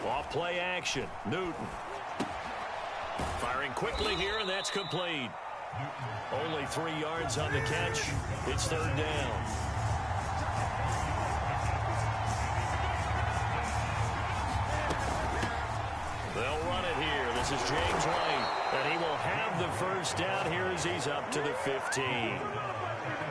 Off play action. Newton. Firing quickly here, and that's complete. Only 3 yards on the catch. It's third down. They'll run it here. This is James White, and he will have the first down here as he's up to the 15.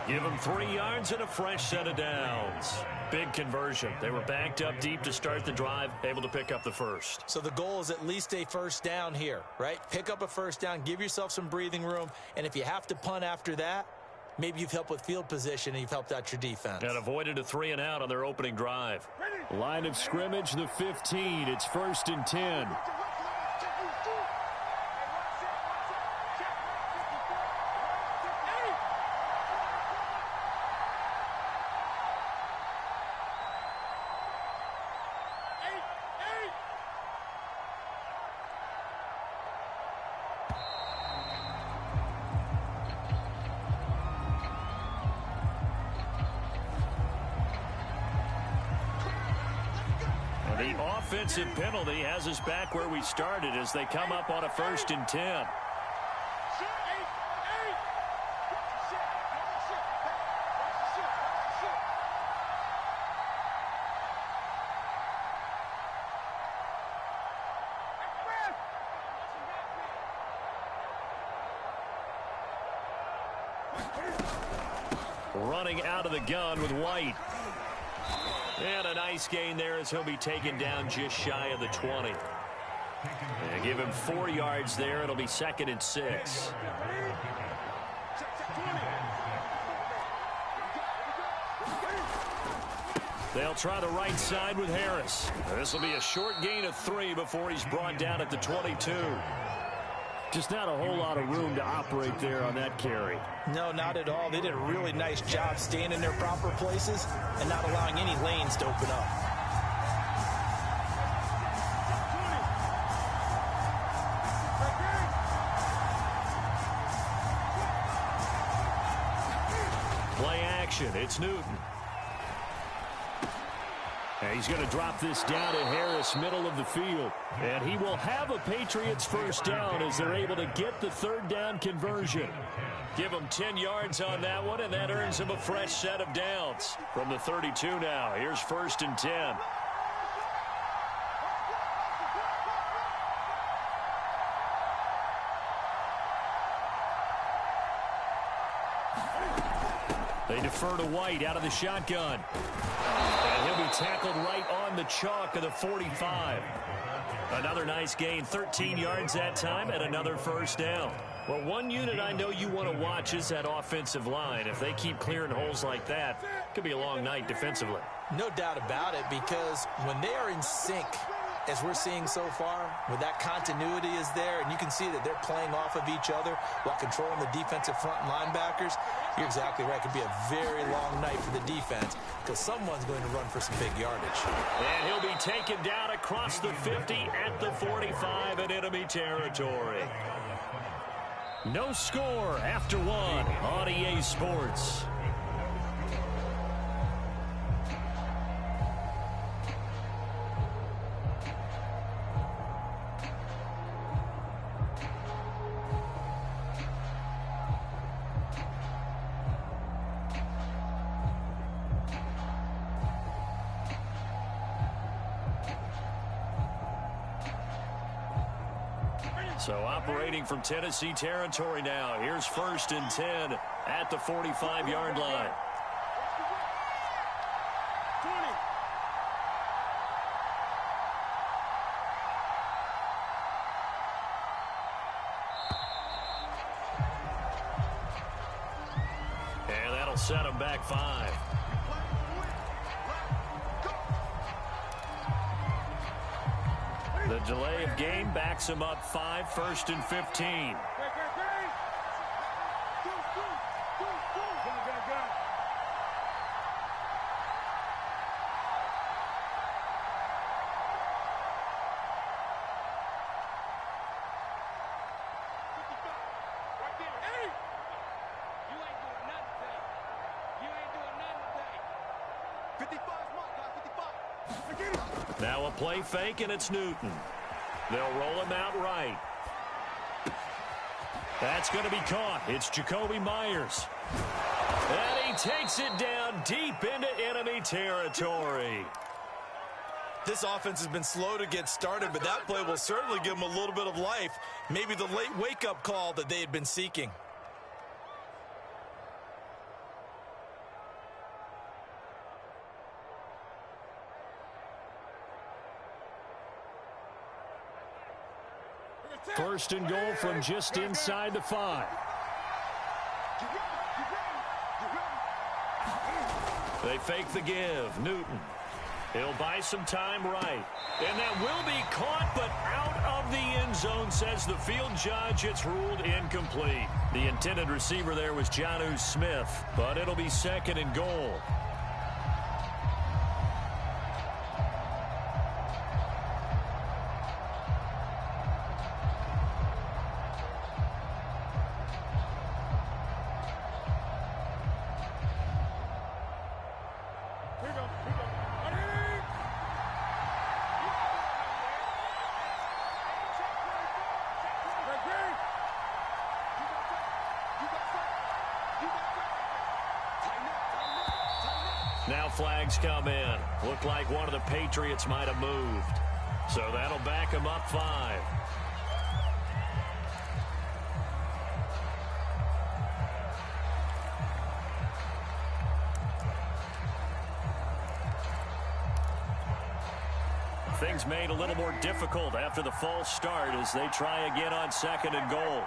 Give him 3 yards and a fresh set of downs. Big conversion. They were backed up deep to start the drive, able to pick up the first. So the goal is at least a first down here, right? Pick up a first down, give yourself some breathing room, and if you have to punt after that, maybe you've helped with field position and you've helped out your defense. And avoided a 3-and-out on their opening drive. Line of scrimmage, the 15. It's 1st and 10. The offensive penalty has us back where we started as they come up on a 1st and 10. Running out of the gun with White. And a nice gain there as he'll be taken down just shy of the 20. And give him 4 yards there. It'll be 2nd and 6. They'll try the right side with Harris. This will be a short gain of 3 before he's brought down at the 22. Just not a whole lot of room to operate there on that carry. No, not at all. They did a really nice job staying in their proper places and not allowing any lanes to open up. Play action. It's Newton. And he's going to drop this down to Harris, middle of the field. And he will have a Patriots first down as they're able to get the 3rd down conversion. Give him 10 yards on that one, and that earns him a fresh set of downs. From the 32 now, here's 1st and 10. They defer to White out of the shotgun. And he'll be tackled right on the chalk of the 45. Another nice gain, 13 yards that time, and another first down. Well, one unit I know you want to watch is that offensive line. If they keep clearing holes like that, it could be a long night defensively. No doubt about it, because when they are in sync, as we're seeing so far, when that continuity is there, and you can see that they're playing off of each other while controlling the defensive front linebackers, you're exactly right. It could be a very long night for the defense because someone's going to run for some big yardage. And he'll be taken down across the 50 at the 45 in enemy territory. No score after 1 on EA Sports. So operating from Tennessee territory now. Here's 1st and 10 at the 45-yard line. And that'll set him back 5. The delay of game backs him up 5, 1st and 15. Now a play fake, and it's Newton. They'll roll him out right. That's going to be caught. It's Jacoby Myers. And he takes it down deep into enemy territory. This offense has been slow to get started, but that play will certainly give them a little bit of life. Maybe the late wake-up call that they had been seeking. First and goal from just inside the 5. They fake the give. Newton. He'll buy some time right. And that will be caught, but out of the end zone, says the field judge. It's ruled incomplete. The intended receiver there was Jonnu Smith, but it'll be second and goal. Now flags come in. Looked like one of the Patriots might have moved. So that'll back them up 5. Things made a little more difficult after the false start as they try again on second and goal.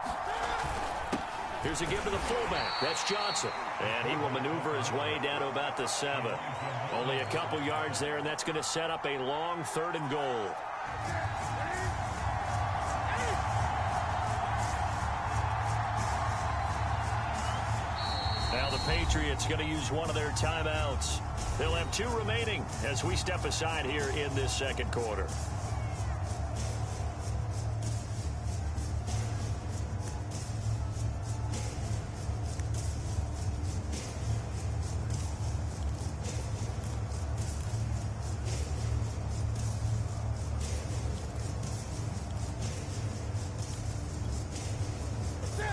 Here's a give to the fullback. That's Johnson. And he will maneuver his way down to about the 7. Only a couple yards there, and that's going to set up a long third and goal. Now the Patriots going to use one of their timeouts. They'll have 2 remaining as we step aside here in this second quarter.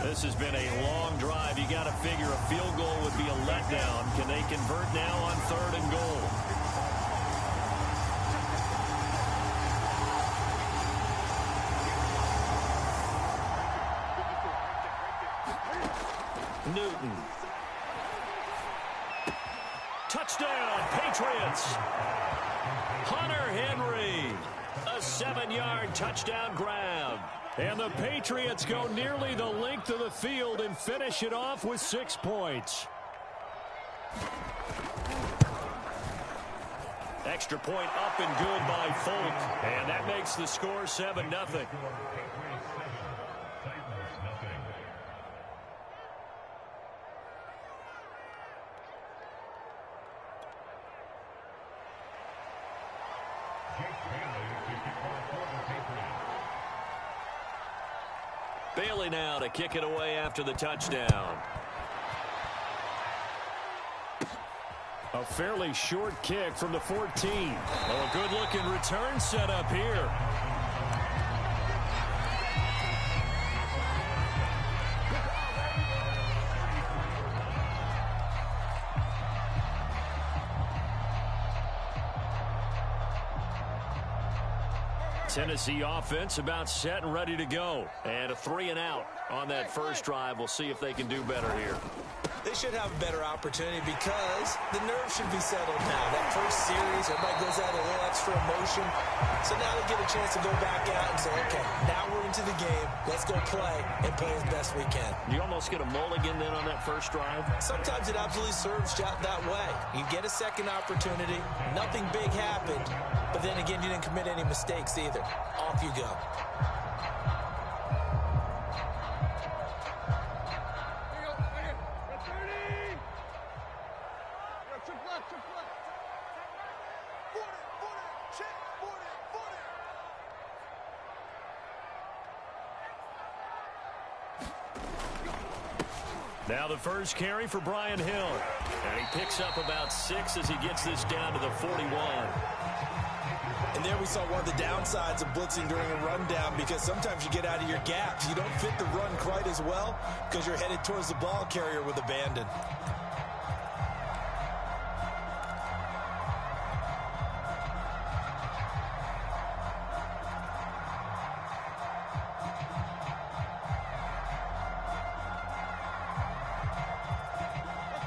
This has been a long drive. You got to figure a field goal would be a letdown. Can they convert now on third and goal? Newton. Touchdown, Patriots. Hunter Henry. A 7-yard touchdown grab. And the Patriots go nearly the length of the field and finish it off with 6 points. Extra point up and good by Folk. And that makes the score 7-0. Bailey now to kick it away after the touchdown. A fairly short kick from the 14. Oh, a good-looking return set up here. Tennessee offense about set and ready to go. And a 3-and-out on that first drive. We'll see if they can do better here. They should have a better opportunity because the nerves should be settled now. That first series, everybody goes out a little extra emotion. So now they get a chance to go back out and say, okay, now we're into the game. Let's go play and play as best we can. You almost get a mulligan then on that first drive? Sometimes it absolutely serves that way. You get a second opportunity. Nothing big happened. But then again, you didn't commit any mistakes either. Off you go. Now the first carry for Brian Hill. And he picks up about 6 as he gets this down to the 41. And there we saw one of the downsides of blitzing during a rundown, because sometimes you get out of your gaps. You don't fit the run quite as well because you're headed towards the ball carrier with abandon.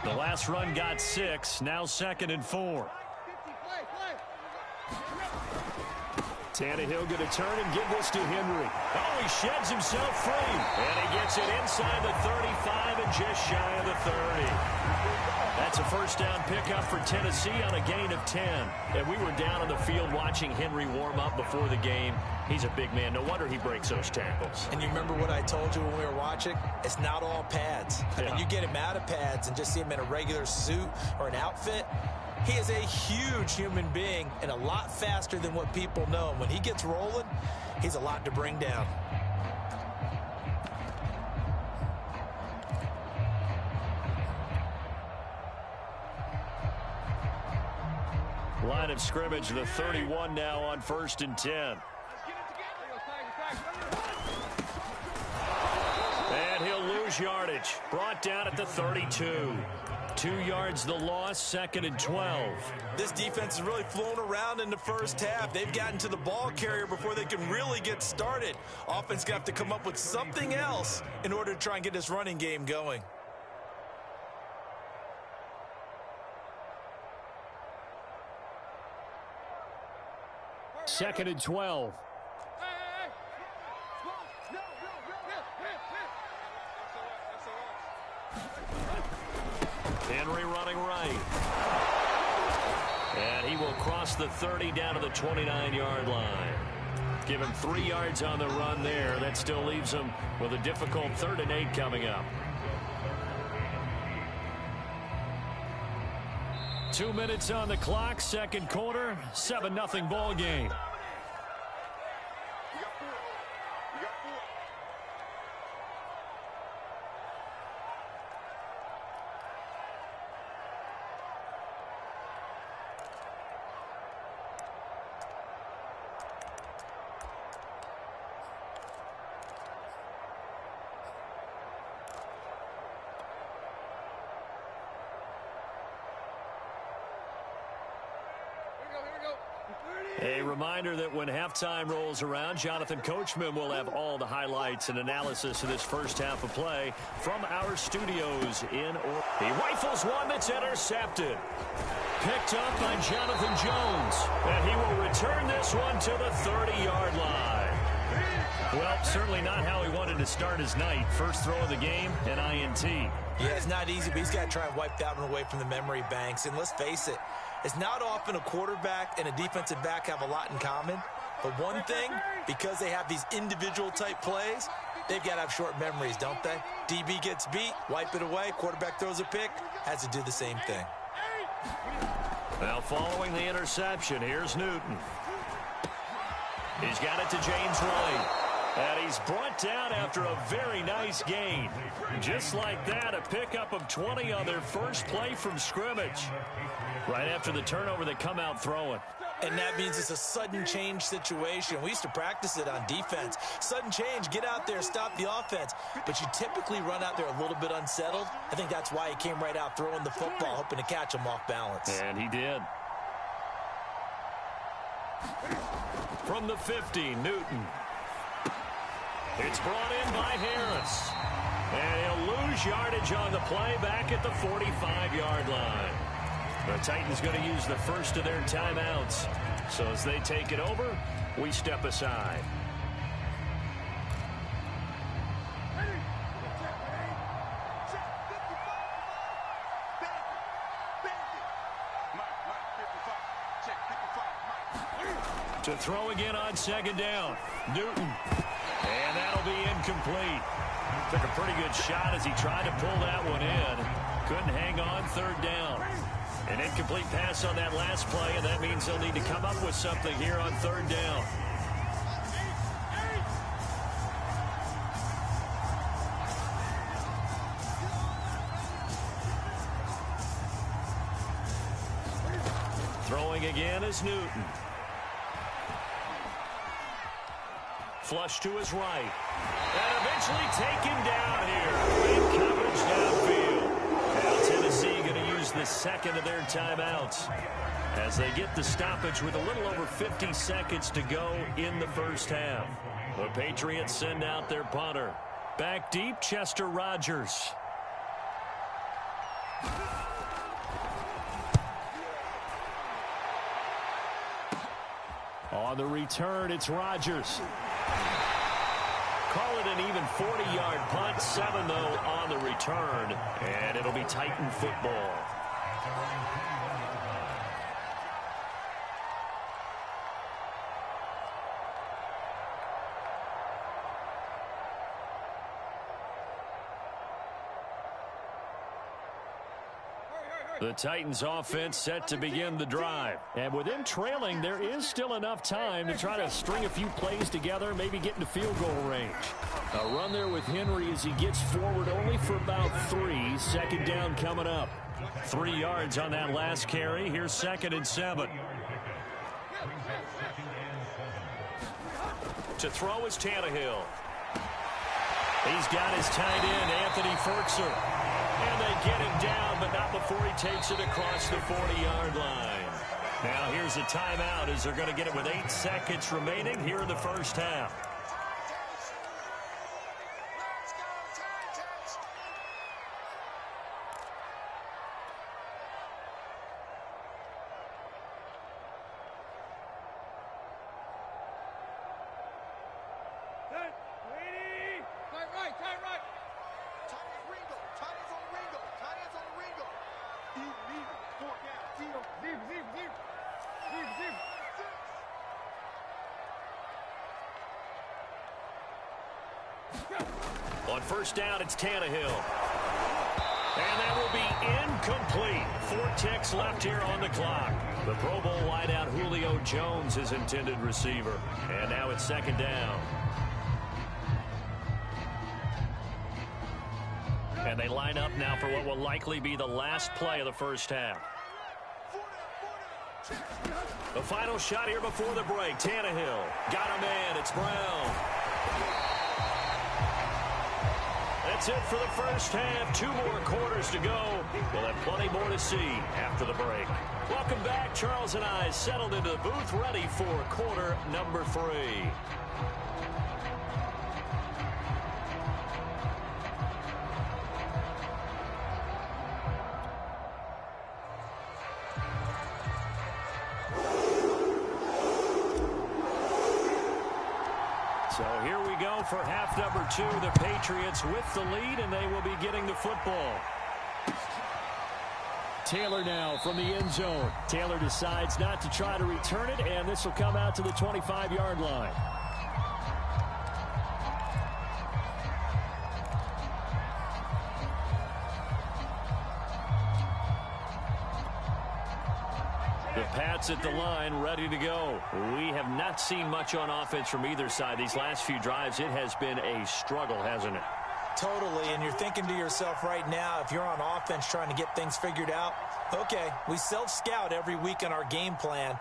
The last run got 6, now 2nd and 4. Tannehill going to turn and give this to Henry. Oh, he sheds himself free. And he gets it inside the 35 and just shy of the 30. That's a first down pickup for Tennessee on a gain of 10. And we were down on the field watching Henry warm up before the game. He's a big man. No wonder he breaks those tackles. And you remember what I told you when we were watching? It's not all pads. I mean, you get him out of pads and just see him in a regular suit or an outfit. He is a huge human being and a lot faster than what people know. And when he gets rolling, he's a lot to bring down. Line of scrimmage, the 31 now on 1st and 10. And he'll lose yardage. Brought down at the 32. 2 yards the loss, 2nd and 12. This defense has really flown around in the first half. They've gotten to the ball carrier before they can really get started. Offense going to have to come up with something else in order to try and get this running game going. Second and 12. Henry running right. And he will cross the 30 down to the 29-yard line. Give him 3 yards on the run there. That still leaves him with a difficult 3rd and 8 coming up. 2 minutes on the clock, second quarter, 7-0 ball game. A reminder that when halftime rolls around, Jonathan Coachman will have all the highlights and analysis of this first half of play from our studios in Orlando. He rifles one that's intercepted. Picked up by Jonathan Jones. And he will return this one to the 30-yard line. Well, certainly not how he wanted to start his night. First throw of the game, an INT. Yeah, it's not easy, but he's got to try and wipe that one away from the memory banks. And let's face it, it's not often a quarterback and a defensive back have a lot in common. But one thing, because they have these individual type plays, they've got to have short memories, don't they? DB gets beat, wipe it away, quarterback throws a pick, has to do the same thing. Now following the interception, here's Newton. He's got it to James White. And he's brought down after a very nice gain. Just like that, a pickup of 20 on their first play from scrimmage. Right after the turnover, they come out throwing. And that means it's a sudden change situation. We used to practice it on defense. Sudden change, get out there, stop the offense. But you typically run out there a little bit unsettled. I think that's why he came right out throwing the football, hoping to catch him off balance. And he did. From the 50, Newton. It's brought in by Harris. And he'll lose yardage on the play back at the 45-yard line. The Titans going to use the first of their timeouts. So as they take it over, we step aside. To throw again on second down. Newton. And that'll be incomplete. Took a pretty good shot as he tried to pull that one in. Couldn't hang on, third down. An incomplete pass on that last play, and that means they'll need to come up with something here on third down. Throwing again is Newton. Flush to his right. And eventually taken down here. Great coverage downfield. Now Tennessee going to use the second of their timeouts as they get the stoppage with a little over 50 seconds to go in the first half. The Patriots send out their punter. Back deep, Chester Rogers. On the return, it's Rogers. Call it an even 40-yard punt. 7, though, on the return. And it'll be Titan football. The Titans offense set to begin the drive. And with them trailing, there is still enough time to try to string a few plays together, maybe get into field goal range. A run there with Henry as he gets forward only for about 3. Second down coming up. 3 yards on that last carry. Here's 2nd and 7. To throw is Tannehill. He's got his tight end, Anthony Ferkser. And they get him down, but not before he takes it across the 40-yard line. Now here's a timeout as they're going to get it with 8 seconds remaining here in the first half. On first down, it's Tannehill. And that will be incomplete. 4 ticks left here on the clock. The Pro Bowl wideout Julio Jones is intended receiver. And now it's 2nd down. And they line up now for what will likely be the last play of the first half. The final shot here before the break. Tannehill got a man. It's Brown. That's it for the first half. 2 more quarters to go. We'll have plenty more to see after the break. Welcome back. Charles and I settled into the booth, ready for quarter number 3. So here we go for half number 2. The Patriots with the lead, and they will be getting the football. Taylor now from the end zone. Taylor decides not to try to return it, and this will come out to the 25-yard line. The Pats at the line, ready to go. We have not seen much on offense from either side. These last few drives, it has been a struggle, hasn't it? Totally, and you're thinking to yourself right now, if you're on offense trying to get things figured out, okay, we self-scout every week in our game plan.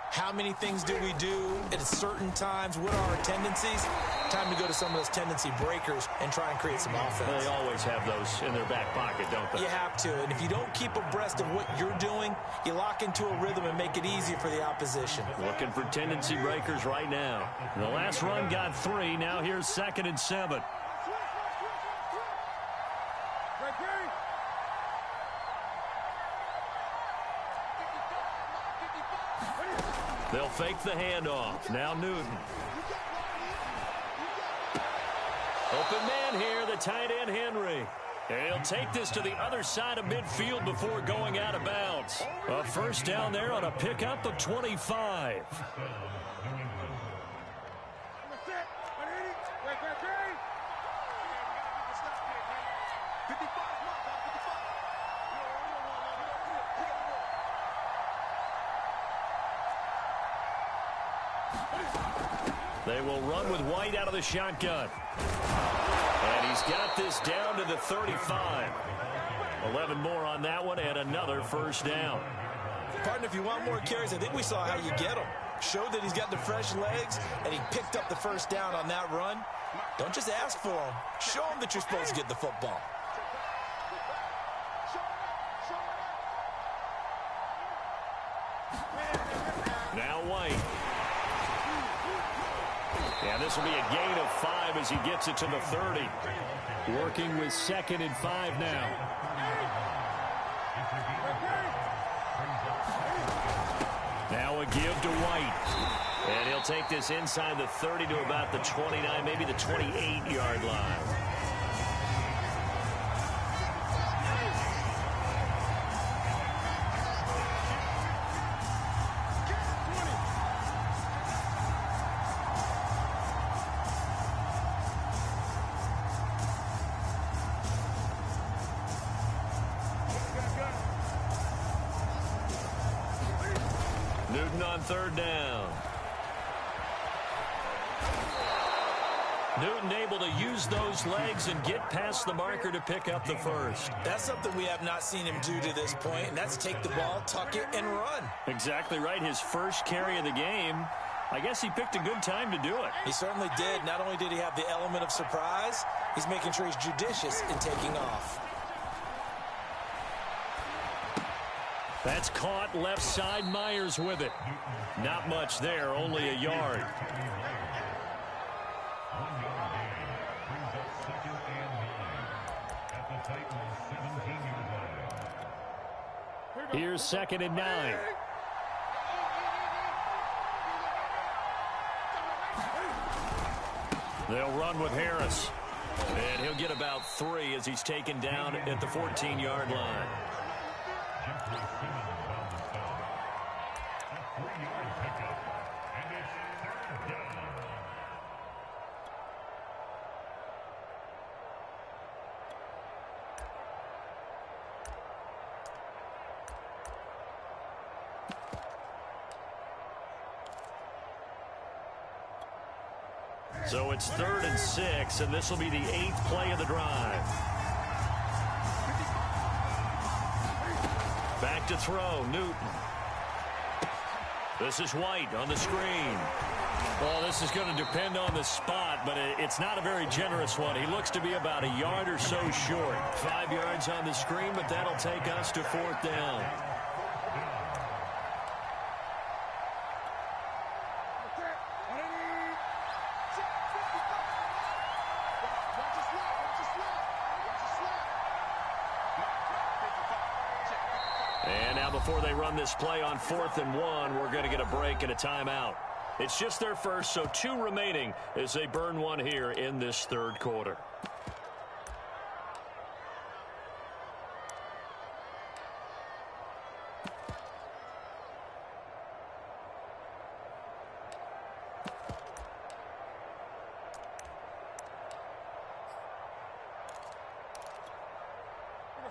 How many things do we do at certain times? What are our tendencies? Time to go to some of those tendency breakers and try and create some offense. They always have those in their back pocket, don't they? You have to, and if you don't keep abreast of what you're doing, you lock into a rhythm and make it easier for the opposition. Looking for tendency breakers right now. The last run got 3. Now here's 2nd and 7. They'll fake the handoff. Now Newton. Open man here, the tight end Henry. He'll take this to the other side of midfield before going out of bounds. A first down there on a pickup of 25. They will run with White out of the shotgun. And he's got this down to the 35. 11 more on that one and another first down. Partner, if you want more carries, I think we saw how you get them. showed that he's got the fresh legs, and he picked up the first down on that run. Don't just ask for him. Show him that you're supposed to get the football. Now White. And this will be a gain of 5 as he gets it to the 30. Working with 2nd and 5 now. Now a give to White. And he'll take this inside the 30 to about the 29, maybe the 28-yard line. Newton on 3rd down. Newton able to use those legs and get past the marker to pick up the first. That's something we have not seen him do to this point, and that's take the ball, tuck it, and run. Exactly right. His first carry of the game. I guess he picked a good time to do it. He certainly did. Not only did he have the element of surprise, he's making sure he's judicious in taking off. That's caught left side. Myers with it. Not much there, only a yard. Here's 2nd and 9. They'll run with Harris. And he'll get about 3 as he's taken down at the 14-yard line. So it's 3rd and 6, and this will be the 8th play of the drive. Back to throw, Newton. This is White on the screen. Well, this is going to depend on the spot, but it's not a very generous one. He looks to be about a yard or so short. 5 yards on the screen, but that'll take us to 4th down. And now before they run this play on 4th and 1, we're going to get a break and a timeout. It's just their first, so 2 remaining as they burn one here in this 3rd quarter.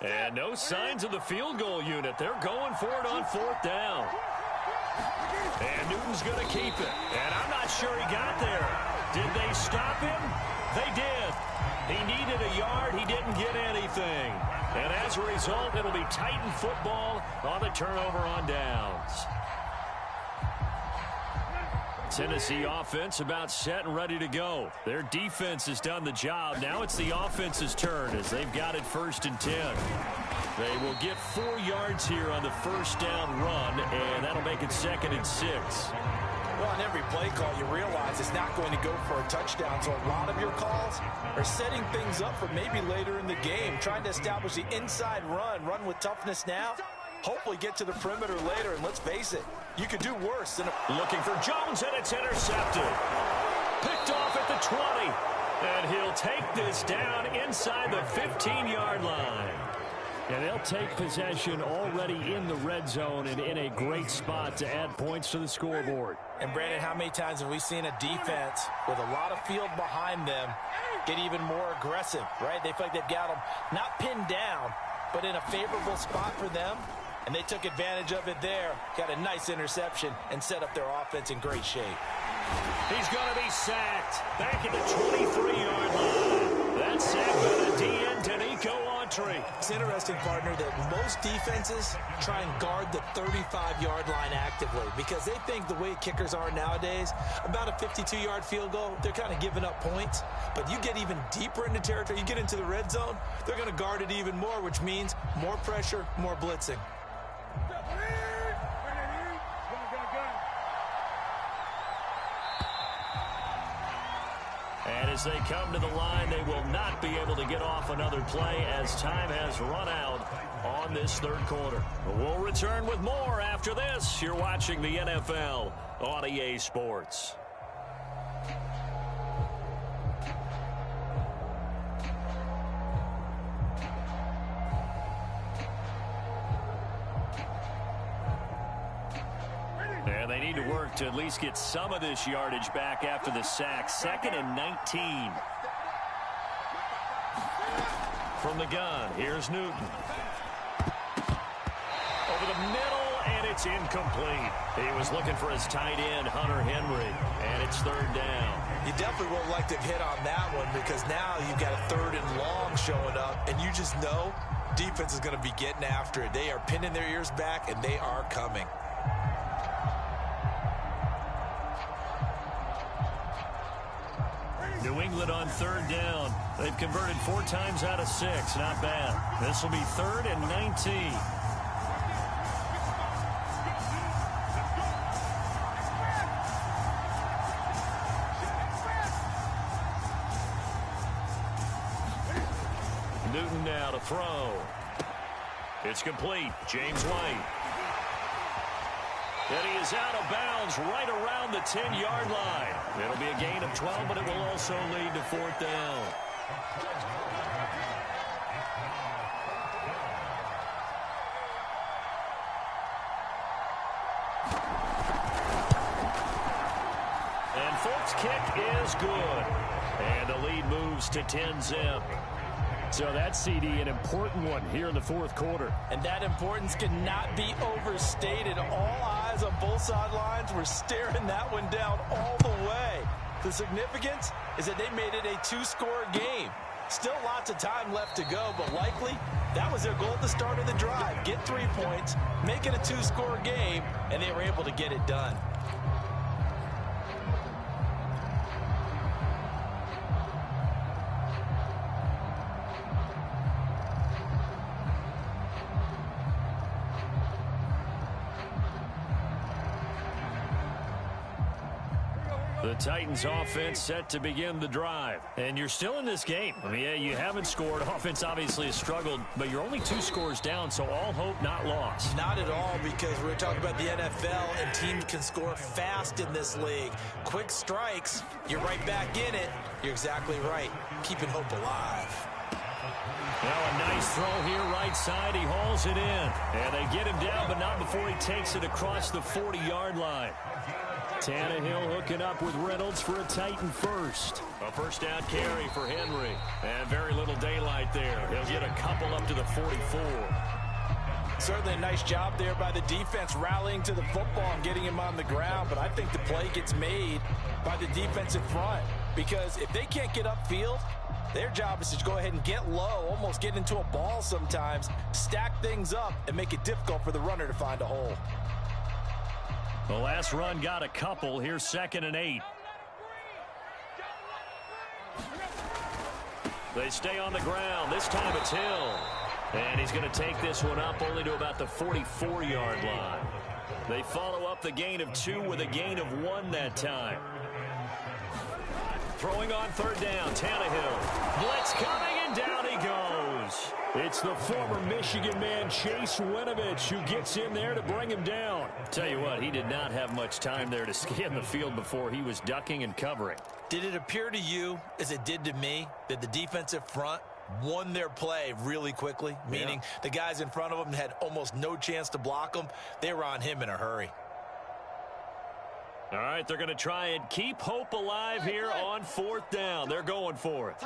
And no signs of the field goal unit. They're going for it on 4th down. And Newton's going to keep it. And I'm not sure he got there. Did they stop him? They did. He needed a yard. He didn't get anything. And as a result, it'll be Titan football on the turnover on downs. Tennessee offense about set and ready to go. Their defense has done the job. Now it's the offense's turn as they've got it 1st and 10. They will get 4 yards here on the 1st down run, and that'll make it 2nd and 6. Well, on every play call, you realize it's not going to go for a touchdown, so a lot of your calls are setting things up for maybe later in the game, trying to establish the inside run with toughness now, hopefully get to the perimeter later, and let's face it, you could do worse than looking for Jones, and it's intercepted. Picked off at the 20, and he'll take this down inside the 15-yard line. And they'll take possession already in the red zone and in a great spot to add points to the scoreboard. And, Brandon, how many times have we seen a defense with a lot of field behind them get even more aggressive, right? They feel like they've got them not pinned down, but in a favorable spot for them, and they took advantage of it there, got a nice interception, and set up their offense in great shape. He's going to be sacked back at the 23-yard line. That's sacked by the DN, Danico Autry. It's interesting, partner, that most defenses try and guard the 35-yard line actively because they think the way kickers are nowadays, about a 52-yard field goal, they're kind of giving up points. But you get even deeper into territory, you get into the red zone, they're going to guard it even more, which means more pressure, more blitzing. And as they come to the line, they will not be able to get off another play as time has run out on this third quarter. We'll return with more after this. You're watching the NFL on EA Sports. And they need to work to at least get some of this yardage back after the sack. 2nd and 19. From the gun, here's Newton. Over the middle, and it's incomplete. He was looking for his tight end, Hunter Henry, and it's 3rd down. You definitely would like to have hit on that one because now you've got a 3rd and long showing up, and you just know defense is going to be getting after it. They are pinning their ears back, and they are coming. New England on 3rd down. They've converted 4 times out of 6. Not bad. This will be 3rd and 19. Newton now to throw. It's complete. James White. And he is out of bounds right around the 10-yard line. It'll be a gain of 12, but it will also lead to 4th down. And Folk's kick is good. And the lead moves to 10-zip. So that CD, an important one here in the 4th quarter. And that importance cannot be overstated. All eyes on both sidelines were staring that one down all the way. The significance is that they made it a 2-score game. Still lots of time left to go, but likely that was their goal at the start of the drive. Get 3 points, make it a 2-score game, and they were able to get it done. The Titans offense set to begin the drive. And you're still in this game. I mean, yeah, you haven't scored. Offense obviously has struggled, but you're only 2 scores down, so all hope not lost. Not at all, because we're talking about the NFL, and teams can score fast in this league. Quick strikes, you're right back in it. You're exactly right. Keeping hope alive. Now a nice throw here right side. He hauls it in. And they get him down, but not before he takes it across the 40-yard line. Tannehill hooking up with Reynolds for a Titan first. A first down carry for Henry. And very little daylight there. He'll get a couple up to the 44. Certainly a nice job there by the defense rallying to the football and getting him on the ground. But I think the play gets made by the defensive front. Because if they can't get upfield, their job is to go ahead and get low, almost get into a ball sometimes, stack things up, and make it difficult for the runner to find a hole. The last run got a couple. Here's 2nd and 8. They stay on the ground. This time it's Hill. And he's going to take this one up only to about the 44-yard line. They follow up the gain of 2 with a gain of 1 that time. Throwing on 3rd down, Tannehill. Blitz coming, and down he goes. It's the former Michigan man, Chase Winovich, who gets in there to bring him down. Tell you what, he did not have much time there to scan the field before he was ducking and covering. Did it appear to you, as it did to me, that the defensive front won their play really quickly? Meaning the guys in front of them had almost no chance to block him. They were on him in a hurry. All right, they're going to try and keep hope alive here on 4th down. They're going for it.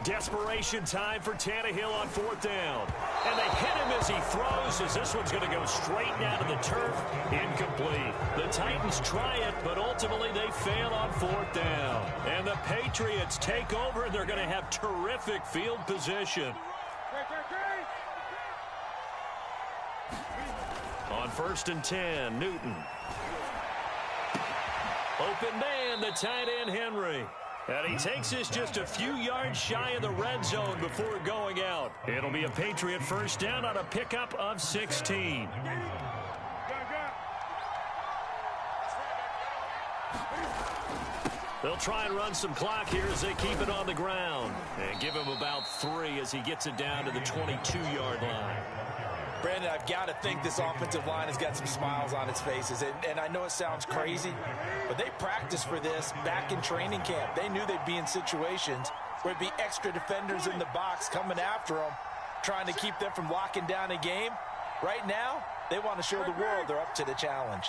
Desperation time for Tannehill on 4th down. And they hit him as he throws, as this one's going to go straight down to the turf. Incomplete. The Titans try it, but ultimately they fail on 4th down. And the Patriots take over, and they're going to have terrific field position. On 1st and 10, Newton. Open man, the tight end, Henry. And he takes this just a few yards shy of the red zone before going out. It'll be a Patriot first down on a pickup of 16. They'll try and run some clock here as they keep it on the ground. And give him about 3 as he gets it down to the 22-yard line. Brandon, I've got to think this offensive line has got some smiles on its faces. And I know it sounds crazy, but they practiced for this back in training camp. They knew they'd be in situations where it'd be extra defenders in the box coming after them, trying to keep them from locking down a game. Right now, they want to show the world they're up to the challenge.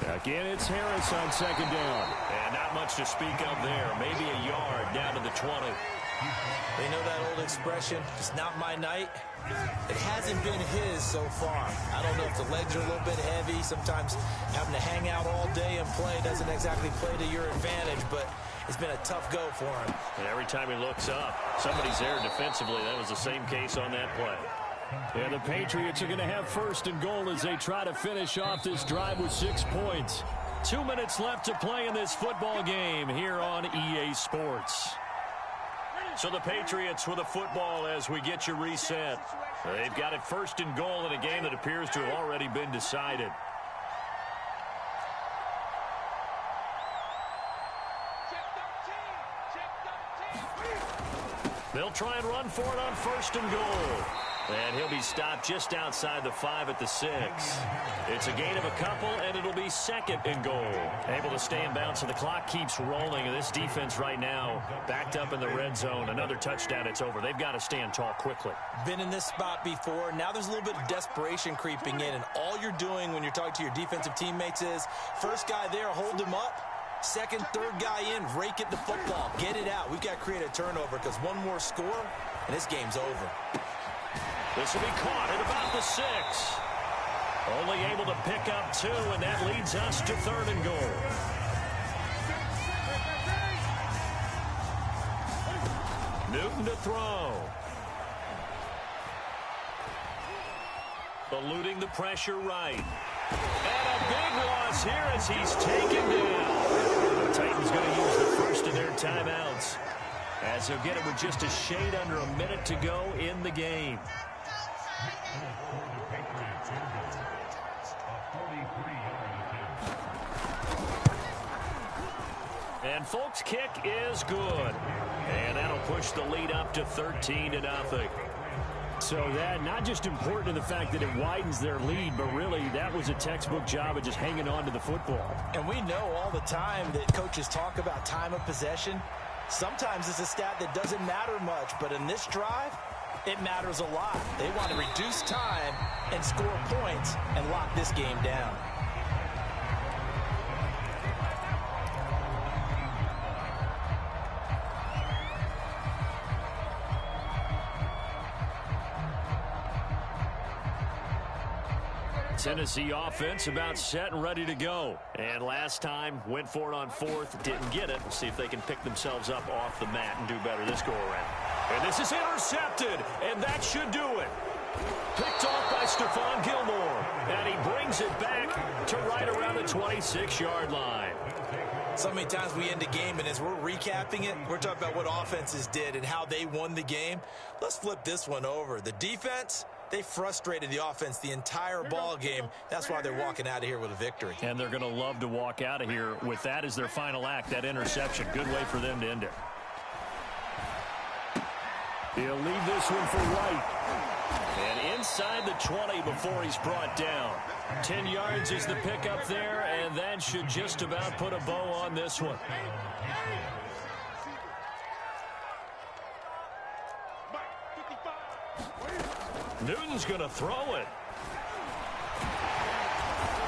Again, it's Harris on 2nd down. And not much to speak of there. Maybe a yard down to the 20. They know that old expression, it's not my night. It hasn't been his so far. I don't know if the legs are a little bit heavy. Sometimes having to hang out all day and play doesn't exactly play to your advantage, but it's been a tough go for him. And every time he looks up, somebody's there defensively. That was the same case on that play. And the Patriots are going to have 1st and goal as they try to finish off this drive with 6 points. 2 minutes left to play in this football game here on EA Sports. So the Patriots with a football as we get you reset. They've got it 1st and goal in a game that appears to have already been decided. They'll try and run for it on 1st and goal. And he'll be stopped just outside the 5 at the 6. It's a gain of a couple, and it'll be 2nd and goal. Able to stay in bounds, so the clock keeps rolling. And this defense right now backed up in the red zone. Another touchdown, it's over. They've got to stand tall quickly. Been in this spot before. Now there's a little bit of desperation creeping in, and all you're doing when you're talking to your defensive teammates is first guy there, hold him up. Second, third guy in, rake at the football. Get it out. We've got to create a turnover because one more score, and this game's over. This will be caught at about the 6. Only able to pick up 2, and that leads us to 3rd and goal. Newton to throw. Eluding the pressure right. And a big loss here as he's taken down. The Titans going to use the first of their timeouts, as he'll get it with just a shade under a minute to go in the game. And folks, kick is good. And that'll push the lead up to 13-0. So that not just important in the fact that it widens their lead, but really that was a textbook job of just hanging on to the football. And we know all the time that coaches talk about time of possession. Sometimes it's a stat that doesn't matter much, but in this drive, it matters a lot. They want to reduce time and score points and lock this game down. Tennessee offense about set and ready to go. And last time, went for it on 4th, didn't get it. We'll see if they can pick themselves up off the mat and do better this go-around. And this is intercepted, and that should do it. Picked off by Stephon Gilmore. And he brings it back to right around the 26-yard line. So many times we end a game, and as we're recapping it, we're talking about what offenses did and how they won the game. Let's flip this one over. The defense, they frustrated the offense the entire ball game. That's why they're walking out of here with a victory. And they're going to love to walk out of here with that as their final act, that interception. Good way for them to end it. He'll leave this one for White. And inside the 20 before he's brought down. 10 yards is the pickup there, and that should just about put a bow on this one. Newton's going to throw it.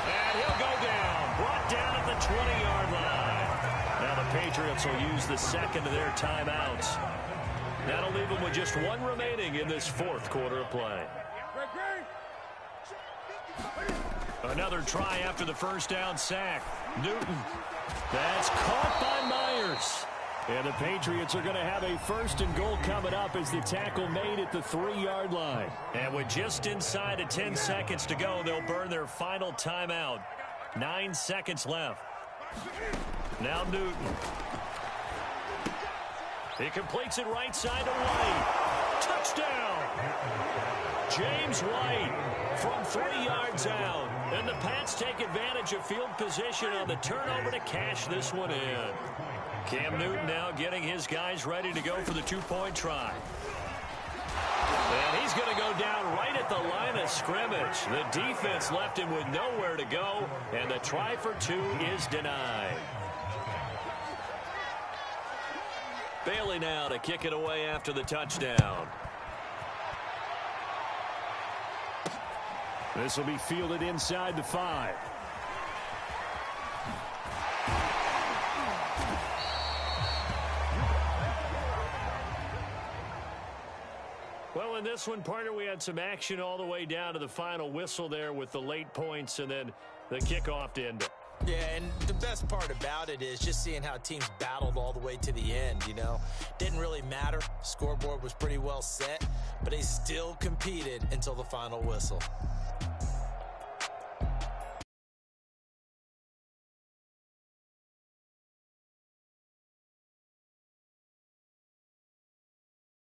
And he'll go down. Brought down at the 20-yard line. Now the Patriots will use the second of their timeouts. That'll leave them with just one remaining in this fourth quarter of play. Another try after the first down sack. Newton. That's caught by Myers. And the Patriots are going to have a first and goal coming up as the tackle made at the 3-yard line. And with just inside of 10 seconds to go, they'll burn their final timeout. 9 seconds left. Now Newton. He completes it right side to White. Touchdown! James White from 3 yards out. And the Pats take advantage of field position on the turnover to cash this one in. Cam Newton now getting his guys ready to go for the 2-point try. And he's going to go down right at the line of scrimmage. The defense left him with nowhere to go, and the try for 2 is denied. Bailey now to kick it away after the touchdown. This will be fielded inside the 5. Well, in this one, partner, we had some action all the way down to the final whistle there with the late points and then the kickoff to end it. Yeah, and the best part about it is just seeing how teams battled all the way to the end, you know. Didn't really matter. Scoreboard was pretty well set, but they still competed until the final whistle.